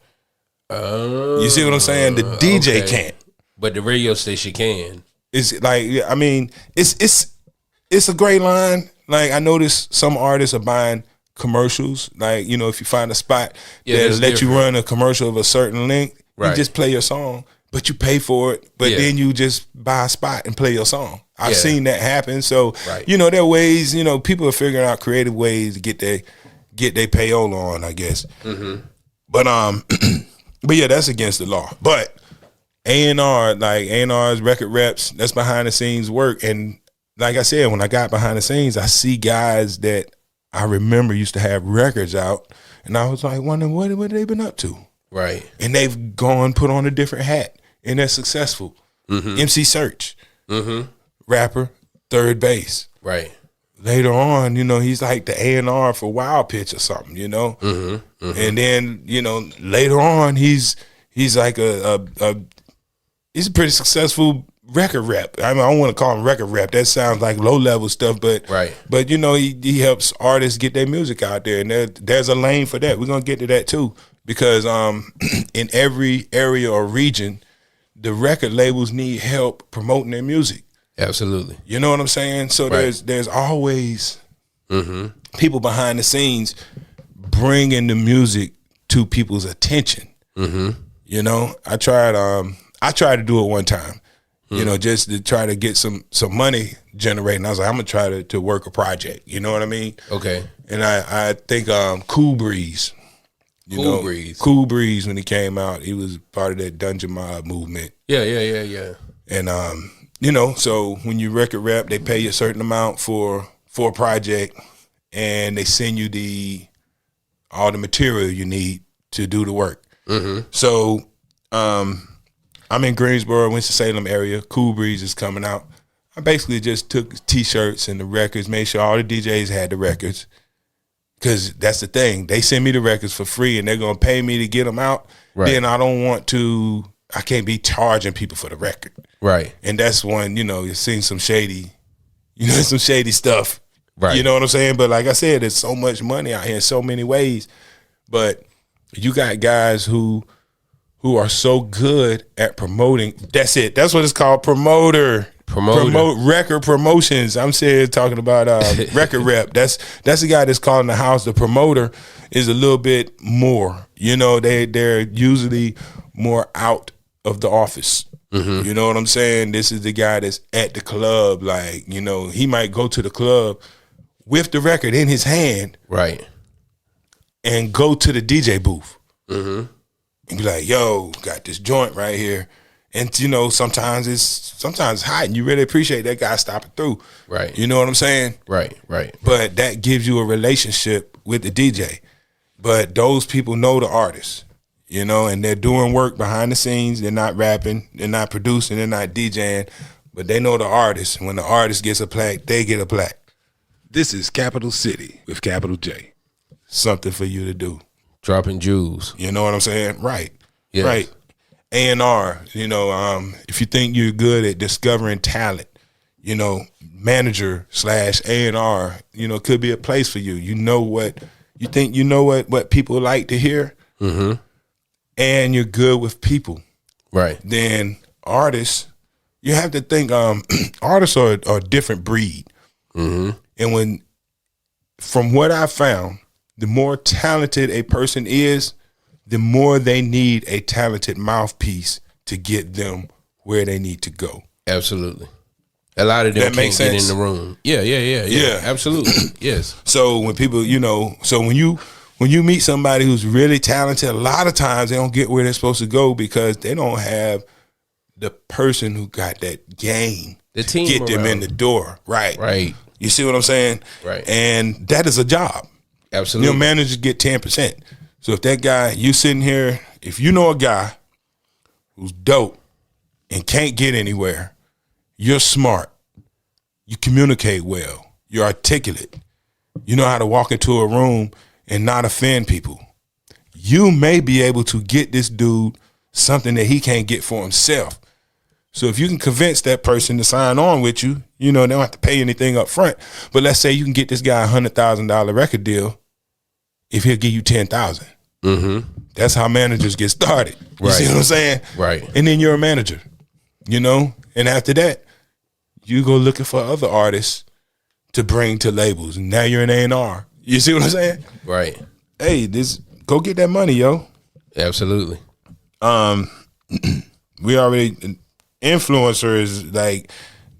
You see what I'm saying? The DJ can't. But the radio station can. It's like, I mean, it's a great line. Like, I notice some artists are buying commercials. Like, if you find a spot that let you run a commercial of a certain length, you just play your song, but you pay for it. But then you just buy a spot and play your song. I've seen that happen. So, there are ways, people are figuring out creative ways to get their payola on, I guess. But but yeah, that's against the law. But A&R, like A&R's record reps, that's behind the scenes work. And like I said, when I got behind the scenes, I see guys that I remember used to have records out, and I was like wondering what have they been up to? Right. And they've gone put on a different hat, and they're successful. MC Search, rapper, third base. Right. Later on, he's like the A&R for Wild Pitch or something, And then, later on, he's like he's a pretty successful record rep. I mean, I don't want to call him record rep. That sounds like low level stuff, but he helps artists get their music out there, and there's a lane for that. We're gonna get to that too, because in every area or region, the record labels need help promoting their music. Absolutely. You know what I'm saying? So there's always people behind the scenes bringing the music to people's attention. I tried to do it one time, just to try to get some money generating. I was like, I'm gonna try to work a project. You know what I mean? Okay. And I think Cool Breeze. Cool Breeze, when he came out, he was part of that Dungeon Mob movement. Yeah. And so when you record rep, they pay you a certain amount for a project, and they send you all the material you need to do the work. So I'm in Greensboro, Winston-Salem area. Cool Breeze is coming out. I basically just took T-shirts and the records, made sure all the DJs had the records, because that's the thing. They send me the records for free, and they're going to pay me to get them out. Right. Then I can't be charging people for the record. Right. And that's when, you're seeing some shady stuff. Right. You know what I'm saying? But like I said, there's so much money out here in so many ways. But you got guys who are so good at promoting. That's it. That's what it's called, promoter. Promoter. Record promotions. I'm saying talking about record rep. That's the guy that's calling the house. The promoter is a little bit more. You know, they're usually more out of the office. You know what I'm saying? This is the guy that's at the club. Like, you know, he might go to the club with the record in his hand, right, and go to the DJ booth and be like, "Yo, got this joint right here." And you know, sometimes it's hot, and you really appreciate that guy stopping through. Right. You know what I'm saying? Right. But that gives you a relationship with the DJ. But those people know the artist, you know, and they're doing work behind the scenes. They're not rapping, they're not producing, they're not DJing, but they know the artist. And when the artist gets a plaque, they get a plaque. This is Capital City with Capital J. Something for you to do. Dropping jewels. You know what I'm saying? Right. Yes. Right. A&R, you know, if you think you're good at discovering talent, you know, manager / A&R, you know, could be a place for you. You know what you think, you know what people like to hear, and you're good with people. Right. Then artists, you have to think artists are a different breed. And from what I found, the more talented a person is, the more they need a talented mouthpiece to get them where they need to go. Absolutely. A lot of them can't get in the room. Yeah. Absolutely. Yes. So when people, you know, when you meet somebody who's really talented, a lot of times they don't get where they're supposed to go because they don't have the person who got that game The team get them in the door. Right. You see what I'm saying? Right. And that is a job. Absolutely. You know, managers get 10%. So if that guy, you sitting here, if you know a guy who's dope and can't get anywhere, you're smart, you communicate well, you're articulate, you know how to walk into a room and not offend people, you may be able to get this dude something that he can't get for himself. So if you can convince that person to sign on with you, you know, they don't have to pay anything up front. But let's say you can get this guy $100,000 record deal if he'll give you $10,000. That's how managers get started. You see what I'm saying? Right. And then you're a manager, you know? And after that, you go looking for other artists to bring to labels. And now you're an A&R. You see what I'm saying? Right. Hey, go get that money, yo. Absolutely. We already, influencers, like,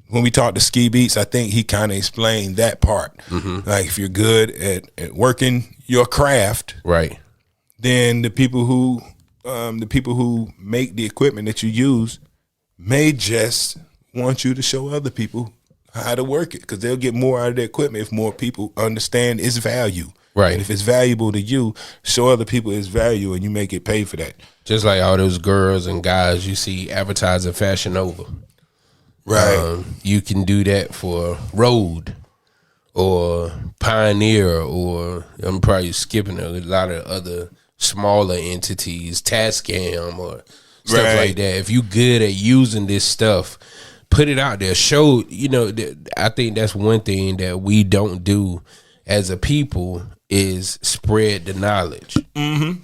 when we talked to Ski Beats, I think he kind of explained that part. Like, if you're good at working your craft, right, then the people who make the equipment that you use may just want you to show other people how to work it, because they'll get more out of the equipment if more people understand its value. Right. And if it's valuable to you, show other people its value, and you may get paid for that. Just like all those girls and guys you see advertising Fashion Nova. Right. You can do that for Rode or Pioneer, or I'm probably skipping a lot of other smaller entities, Tascam or stuff like that. If you good at using this stuff, put it out there. Show, you know, I think that's one thing that we don't do as a people is spread the knowledge.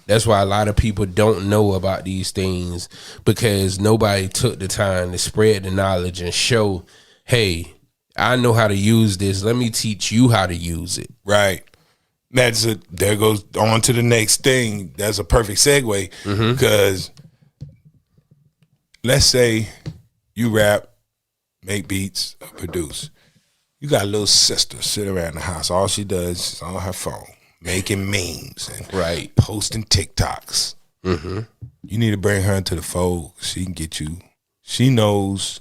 That's why a lot of people don't know about these things, because nobody took the time to spread the knowledge and show, hey, I know how to use this. Let me teach you how to use it. Right. There goes on to the next thing. That's a perfect segue, because let's say you rap, make beats, or produce. You got a little sister sitting around the house. All she does is on her phone, making memes and posting TikToks. You need to bring her into the fold. She can get you. She knows,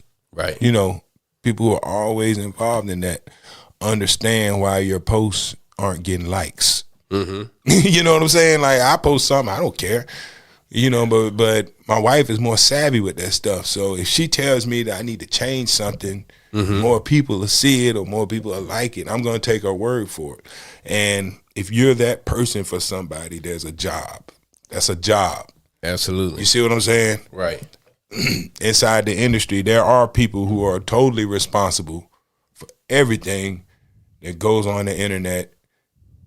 you know, people who are always involved in that understand why your posts aren't getting likes. You know what I'm saying? Like, I post something, I don't care. You know, but my wife is more savvy with that stuff. So if she tells me that I need to change something, more people will see it or more people will like it, I'm going to take her word for it. And if you're that person for somebody, there's a job. That's a job. Absolutely. You see what I'm saying? Right. Inside the industry, there are people who are totally responsible for everything that goes on the internet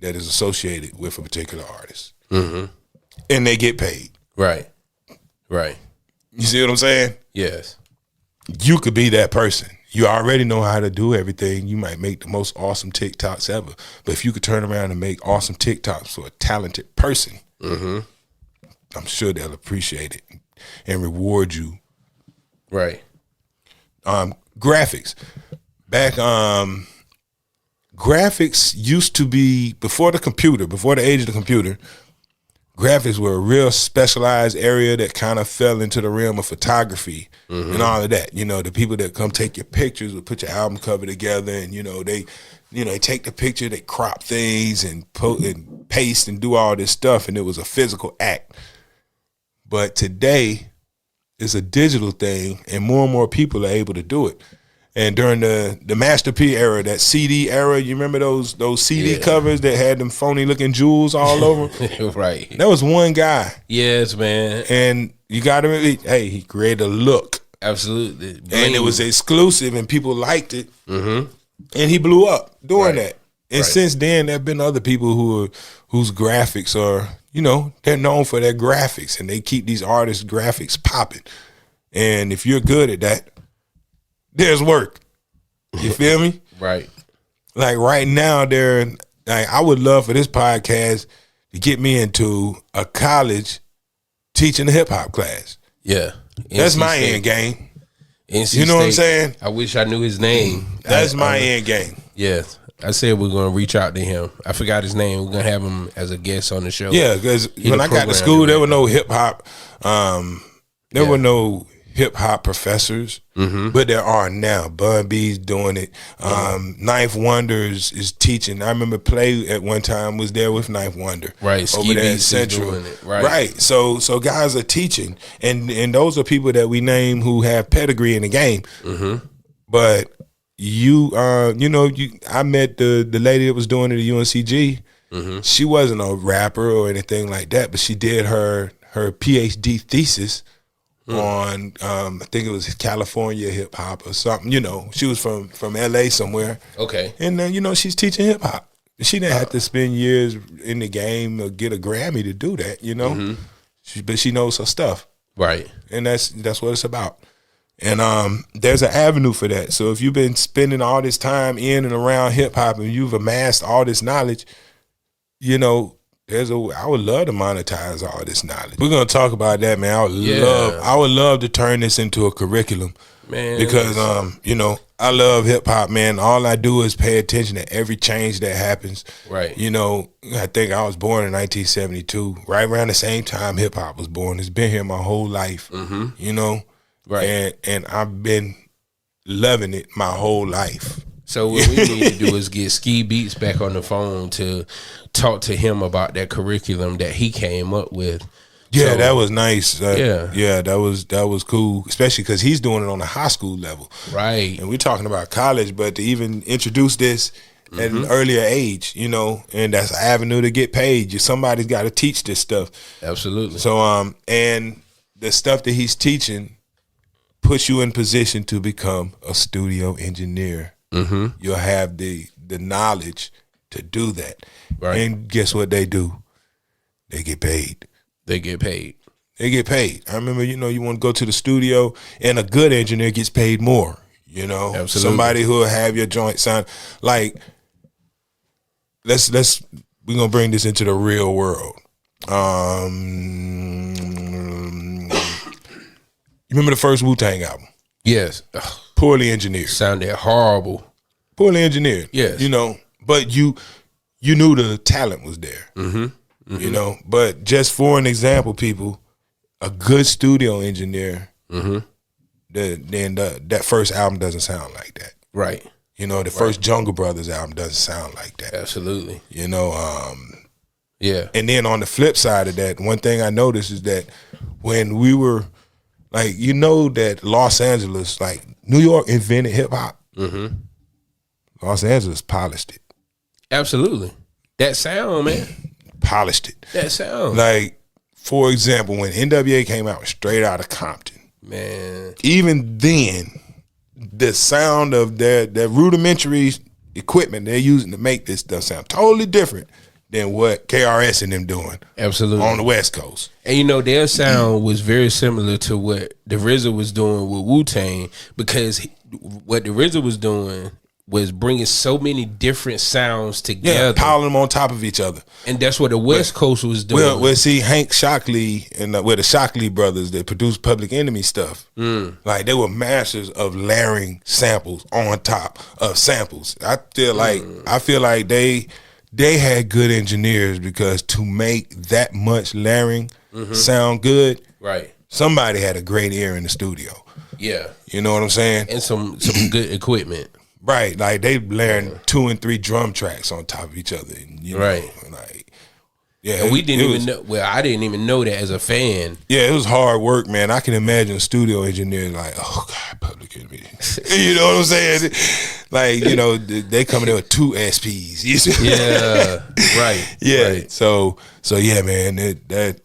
that is associated with a particular artist. And they get paid. Right. You see what I'm saying? Yes. You could be that person. you already know how to do everything. You might make the most awesome TikToks ever. But if you could turn around and make awesome TikToks for a talented person, I'm sure they'll appreciate it and reward you. Right. Graphics. Graphics used to be, before the age of the computer, graphics were a real specialized area that kind of fell into the realm of photography and all of that. You know, the people that come take your pictures would put your album cover together, and they take the picture, they crop things and paste and do all this stuff, and it was a physical act. But today, it's a digital thing, and more people are able to do it. And during the Master P era, that CD era, you remember those CD covers that had them phony looking jewels all over? Right. That was one guy. Yes, man. And you got to really, he created a look. Absolutely. And it was exclusive and people liked it. And he blew up doing that. And since then, there have been other people whose graphics are, they're known for their graphics, and they keep these artists' graphics popping. And if you're good at that, there's work. You feel me? Right. Like right now, I would love for this podcast to get me into a college teaching a hip hop class. Yeah. That's my end game. NC you know State, what I'm saying? I wish I knew his name. That's my end game. Yeah. I said we're going to reach out to him. I forgot his name. We're going to have him as a guest on the show. Yeah, because when I got to school, there were no hip hop. There were no hip hop professors, but there are now. Bun B's doing it. Knife Wonders is teaching. I remember Play at one time was there with Knife Wonder, right? Over there at Central, right? So guys are teaching, and those are people that we name who have pedigree in the game. But I met the lady that was doing it at UNCG. She wasn't a rapper or anything like that, but she did her PhD thesis on I think it was California hip hop or something. She was from LA somewhere. Okay. And she's teaching hip hop. She didn't have to spend years in the game or get a Grammy to do that, but she knows her stuff. Right. And that's what it's about. And there's an avenue for that. So if you've been spending all this time in and around hip hop and you've amassed all this knowledge, I would love to monetize all this knowledge. We're gonna talk about that, man. I would love to turn this into a curriculum, man. Because I love hip hop, man. All I do is pay attention to every change that happens. Right. I think I was born in 1972, right around the same time hip hop was born. It's been here my whole life. Right. And I've been loving it my whole life. So what we need to do is get Ski Beats back on the phone to talk to him about that curriculum that he came up with. Yeah, that was nice. Yeah, that was cool, especially because he's doing it on a high school level. Right. And we're talking about college, but to even introduce this at an earlier age, and that's an avenue to get paid. Somebody's got to teach this stuff. Absolutely. So, and the stuff that he's teaching puts you in position to become a studio engineer. You'll have the knowledge to do that. Right. And guess what they do? They get paid. They get paid. I remember, you want to go to the studio, and a good engineer gets paid more. Absolutely. Somebody who will have your joint sound like. We're gonna bring this into the real world. You remember the first Wu-Tang album? Yes. Poorly engineered. Sounded horrible. Poorly engineered. Yes. But you knew the talent was there. But just for an example, people, a good studio engineer, that first album doesn't sound like that. Right. The first Jungle Brothers album doesn't sound like that. Absolutely. Yeah. And then on the flip side of that, one thing I noticed is that when we were like, that Los Angeles, like New York invented hip hop. Los Angeles polished it. Absolutely. That sound, man. Polished it. That sound. Like, for example, when NWA came out straight out of Compton. Man. Even then, the sound of their rudimentary equipment they're using to make this stuff sound totally different than what KRS and them doing Absolutely. on the West Coast. And you know, their sound was very similar to what the RZA was doing with Wu-Tang, because what the RZA was doing was bringing so many different sounds together, piling them on top of each other. and that's what the West Coast was doing. Well, see, Hank Shockley and the Shockley brothers that produced Public Enemy stuff, like they were masters of layering samples on top of samples. I feel like they had good engineers, because to make that much layering sound good, Right. somebody had a great ear in the studio. Yeah. You know what I'm saying? And some good equipment. Right, like they layering 2 and 3 drum tracks on top of each other, and, you know, Right. like, yeah, And we didn't even know. Well, I didn't even know that as a fan. Yeah, it was hard work, man. I can imagine a studio engineer like, oh God, Public Enemy. You know what I'm saying? Like, you know, they coming in with 2 SPs. You see? Yeah. Right. Yeah. Right. So yeah, man. That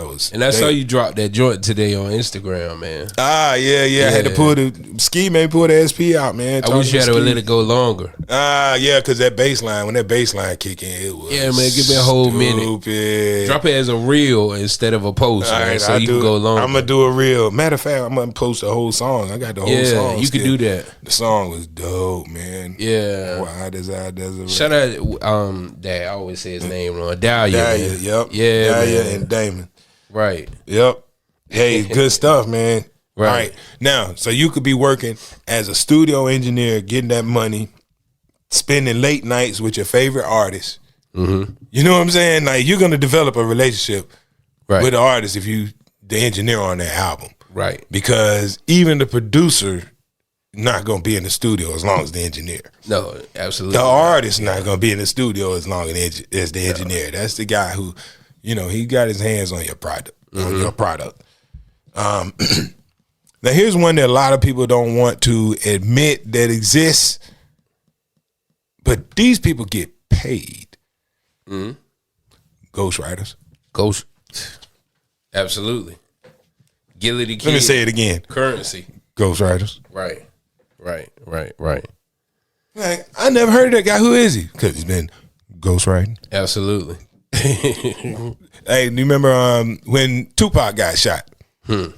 was. And I saw you drop that joint today on Instagram, man. Yeah. I had to pull the Ski made me pull the SP out, man. I wish you had to let it go longer. Yeah, because that bass line, when that bass line kick in, it was Give me a whole minute. Stupid. Drop it as a reel instead of a post, man, so you can go longer. I'm gonna do a reel. Matter of fact, I'm gonna post the whole song. I got the whole song. Yeah, you can do that. The song was dope, man. Yeah. Why Desire. Shout out, Dad, I always say his name wrong. Dahlia. Dahlia, Man. yep. Yeah, Dahlia man. and Damon. Right. Yep. Hey, good stuff, man. Right. All right. Now, so you could be working as a studio engineer, getting that money, spending late nights with your favorite artist. Mm-hmm. You know what I'm saying? Like, you're gonna develop a relationship Right. with the artist if you the engineer on that album. Right. Because even the producer not gonna be in the studio as long as the engineer. No, absolutely. The artist not gonna be in the studio as long as the engineer. That's the guy who, you know, he got his hands on your product. On your product. Now here's one that a lot of people don't want to admit that exists, but these people get paid. Ghostwriters. Ghost. Absolutely. Gilly the Kid. Let me say it again. Currency. Ghostwriters. Right. Like, I never heard of that guy. Who is he? Because he's been ghostwriting. Absolutely. Hey, do you remember when Tupac got shot? The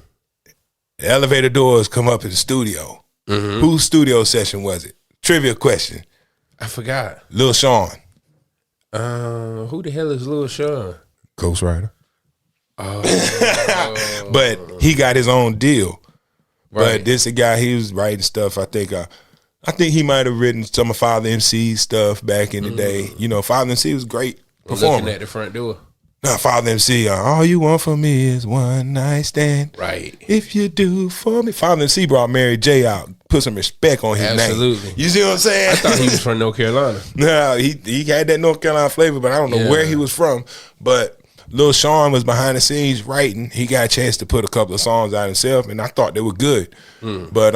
elevator doors come up in the studio. Whose studio session was it? Trivia question. I forgot. Lil Sean. Who the hell is Lil Sean? Ghostwriter. But he got his own deal. Right. But this a guy, he was writing stuff. I think he might have written some of Father MC's stuff back in the day. You know, Father MC was a great performer. Looking at the front door. Now, Father MC, all you want from me is one night stand. Right. If you do for me. Father MC brought Mary J out, put some respect on his Absolutely. name. You see what I'm saying? I thought he was from North Carolina. No, he had that North Carolina flavor, but I don't know where he was from. But Lil Sean was behind the scenes writing. He got a chance to put a couple of songs out himself, and I thought they were good. But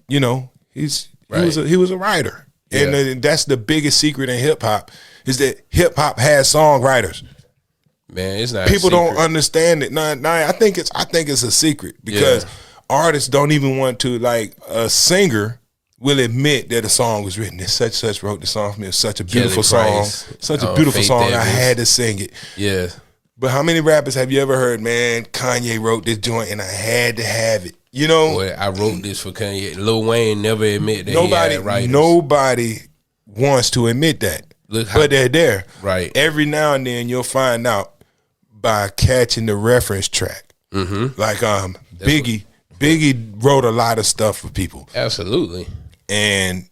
you know, he was a writer, and that's the biggest secret in hip hop is that hip hop has songwriters. Man, it's not. People don't understand it. No, I think it's a secret because artists don't even want to. Like a singer will admit that a song was written. That such wrote the song for me. It's such a beautiful song. Such a beautiful Faith song. Evans. I had to sing it. Yeah. But how many rappers have you ever heard, man, Kanye wrote this joint and I had to have it? You know? Boy, I wrote this for Kanye. Lil Wayne never admitted that he had writers. Nobody wants to admit that. But they're there. Right. Every now and then you'll find out by catching the reference track. Like Biggie wrote a lot of stuff for people. Absolutely. And,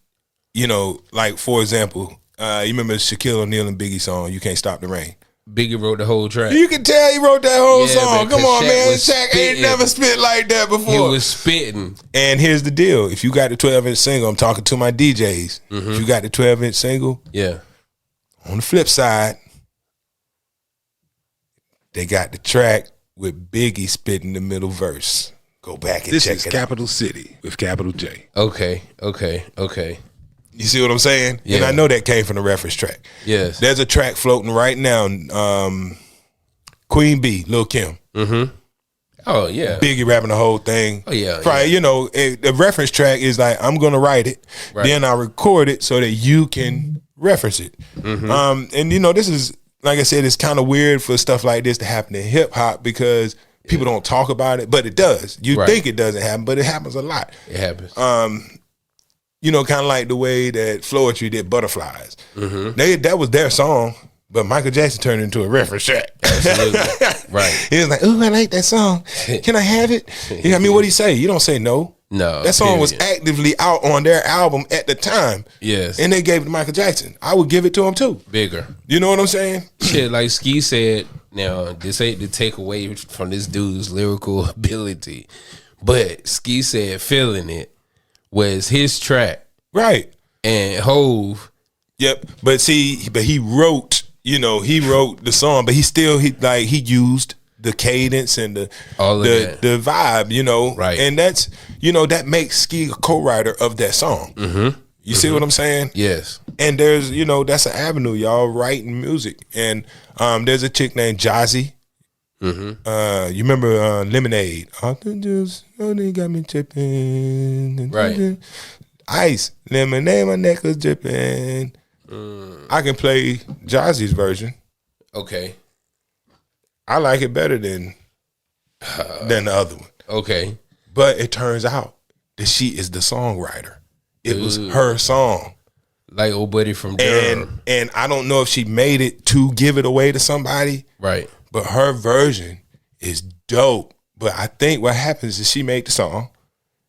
you know, like, for example, you remember Shaquille O'Neal and Biggie song, You Can't Stop the Rain? Biggie wrote the whole track. You can tell he wrote that whole Yeah, song. man, Come 'cause on, Shaq man. was Shaq ain't spitting. never spit like that before. He was spitting. And here's the deal. If you got the 12-inch single, I'm talking to my DJs. If you got the 12-inch single, Yeah. on the flip side, they got the track with Biggie spitting the middle verse. Go back and This check is it Capital City with Capital J. Okay. out. You see what I'm saying? Yeah. And I know that came from the reference track. Yes. There's a track floating right now, Queen Bee, Lil' Kim. Oh, yeah. Biggie rapping the whole thing. Oh, yeah, Probably, yeah. you know, the reference track is like, I'm going to write it, Right. then I record it so that you can reference it. And you know, this is, like I said, it's kind of weird for stuff like this to happen in hip hop because people don't talk about it, but it does. You think it doesn't happen, but it happens a lot. It happens. You know, kind of like the way that Floetry did Butterflies. That was their song, but Michael Jackson turned it into a reference track. Absolutely. Right. He was like, "Ooh, I like that song. Can I have it?" I mean, what do you say? You don't say no. No. That song was actively out on their album at the time. Yes. And they gave it to Michael Jackson. I would give it to him too. Bigger. You know what I'm saying? Shit, like Ski said, now, this ain't to take away from this dude's lyrical ability, but Ski said Feeling It was his track. Right. And Hove. Yep. But he wrote, you know, the song, but he used the cadence and the vibe, you know. Right. And that's, you know, that makes Ski a co-writer of that song. You see what I'm saying? Yes. And there's, you know, that's an avenue, y'all, writing music. And there's a chick named Jazzy. You remember Lemonade? They got me tripping. Right. Ice, lemonade, my neck was dripping. I can play Jazzy's version. Okay. I like it better than the other one. Okay. But it turns out that she is the songwriter. It was her song. Like old buddy from Durham. And I don't know if she made it to give it away to somebody. Right. But her version is dope. But I think what happens is she made the song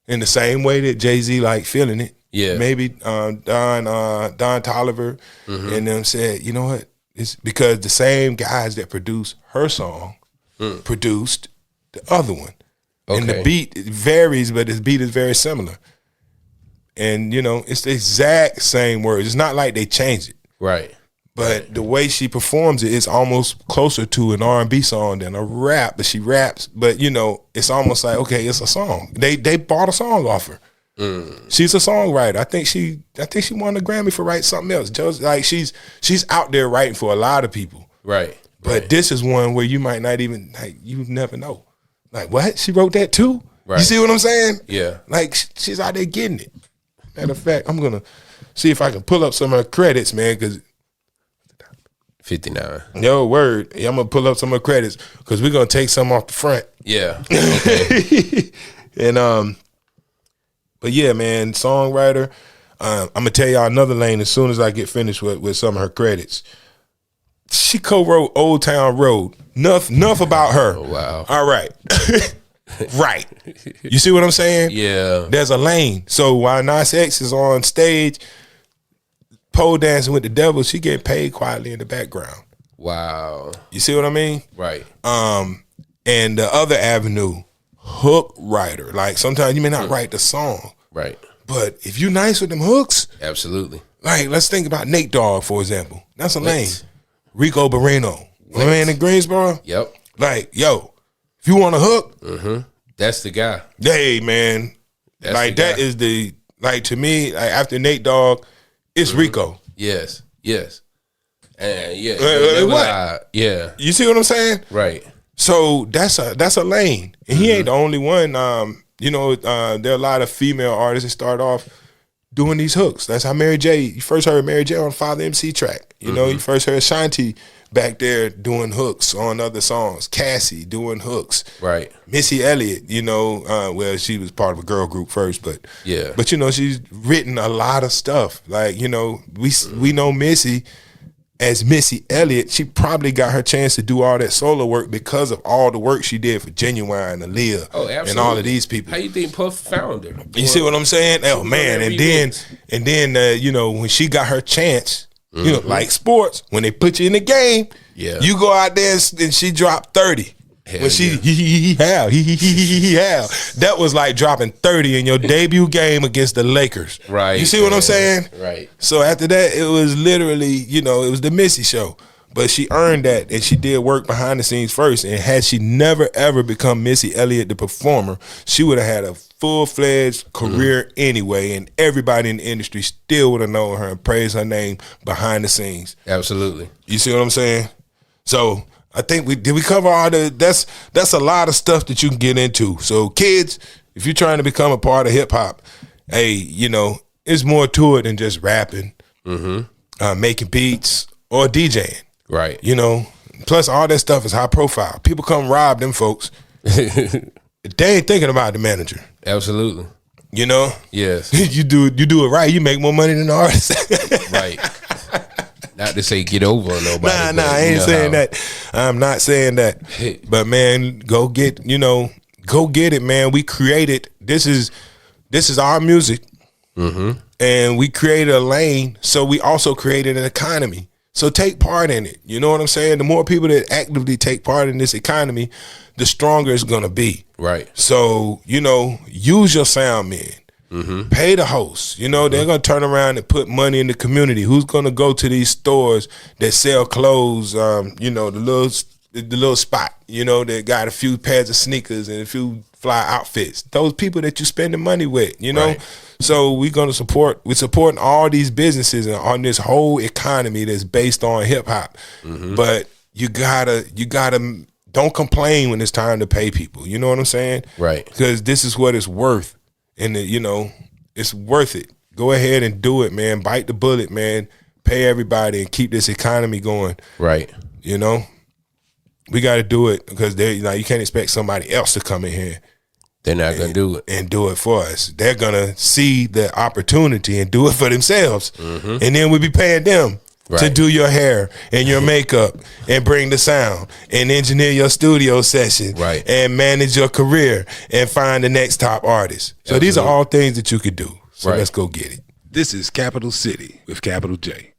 in the same way that Jay-Z like Feeling It. Yeah. Maybe Don Toliver and them said, you know what? It's because the same guys that produced her song produced the other one. Okay. And the beat varies, but the beat is very similar. And, you know, it's the exact same words. It's not like they changed it. Right. But the way she performs it is almost closer to an R&B song than a rap. But she raps, but, you know, it's almost like, okay, it's a song. They bought a song off her. She's a songwriter. I think she won a Grammy for writing something else. Just like she's out there writing for a lot of people. Right. But this is one where you might not even, like, you never know. Like, what? She wrote that too? Right. You see what I'm saying? Yeah. Like, she's out there getting it. Matter of fact, I'm going to see if I can pull up some of her credits, man, because 59. Yo, word. Yeah, I'm going to pull up some of her credits because we're going to take some off the front. Yeah. Okay. And, but yeah, man, songwriter. I'm going to tell y'all another lane as soon as I get finished with some of her credits. She co-wrote Old Town Road. Enough about her. Oh, wow. All right. Right. You see what I'm saying? Yeah. There's a lane. So while Nas X is on stage pole dancing with the devil, she getting paid quietly in the background. Wow. You see what I mean? Right. And the other avenue, hook writer. Like sometimes you may not write the song. Right. But if you nice with them hooks. Absolutely. Like let's think about Nate Dogg, for example. That's a lane. Rico Barreno. My man in Greensboro. Yep. Like, yo, if you want a hook, that's the guy. Hey, man. That's like that is the, like to me, like after Nate Dogg, it's Rico. Yes. Yes. And yeah. What? Yeah. You see what I'm saying? Right. So that's a lane. And he ain't the only one. You know, there are a lot of female artists that start off doing these hooks. That's how Mary J. You first heard Mary J. on Father MC track. You know, you first heard Shanti back there doing hooks on other songs. Cassie doing hooks. Right. Missy Elliott, you know, well, she was part of a girl group first, but yeah. But you know, she's written a lot of stuff. Like, you know, we know Missy as Missy Elliott. She probably got her chance to do all that solo work because of all the work she did for Genuine, Aaliyah, and all of these people. How you think Puff found her? You see what I'm saying? Oh man, and then you know, when she got her chance, you know, like sports, when they put you in the game, you go out there and she dropped 30. Hell when she that was like dropping 30 in your debut game against the Lakers. Right. You see what I'm saying? Right. So after that, it was literally, you know, it was the Missy show. But she earned that, and she did work behind the scenes first. And had she never, ever become Missy Elliott, the performer, she would have had a full-fledged career anyway, and everybody in the industry still would have known her and praised her name behind the scenes. Absolutely. You see what I'm saying? So I think we cover all the, that's a lot of stuff that you can get into. So kids, if you're trying to become a part of hip-hop, hey, you know, it's more to it than just rapping. making beats, or DJing. Right. You know, plus all that stuff is high profile. People come rob them folks. They ain't thinking about the manager. Absolutely. You know? Yes. you do it right, you make more money than the artist. Right. Not to say get over on nobody. Nah, I ain't saying that. I'm not saying that. But man, go get it, man. We created this is our music. Mm-hmm. And we created a lane, so we also created an economy. So take part in it. You know what I'm saying? The more people that actively take part in this economy, the stronger it's gonna be. Right. So, use your sound men. Mm-hmm. Pay the hosts. They're gonna turn around and put money in the community. Who's gonna go to these stores that sell clothes? The little spot. That got a few pairs of sneakers and a few fly outfits. Those people that you spend the money with. Right. So we're gonna supporting all these businesses and on this whole economy that's based on hip hop. Mm-hmm. But you gotta don't complain when it's time to pay people. You know what I'm saying? Right. Because this is what it's worth. And, it's worth it. Go ahead and do it, man. Bite the bullet, man. Pay everybody and keep this economy going. Right. We got to do it because you can't expect somebody else to come in here. They're not going to do it. And do it for us. They're going to see the opportunity and do it for themselves. Mm-hmm. And then we'll be paying them. Right. To do your hair and your makeup and bring the sound and engineer your studio session. Right. And manage your career and find the next top artist. So These are all things that you could do. So Let's go get it. This is Capital City with Capital J.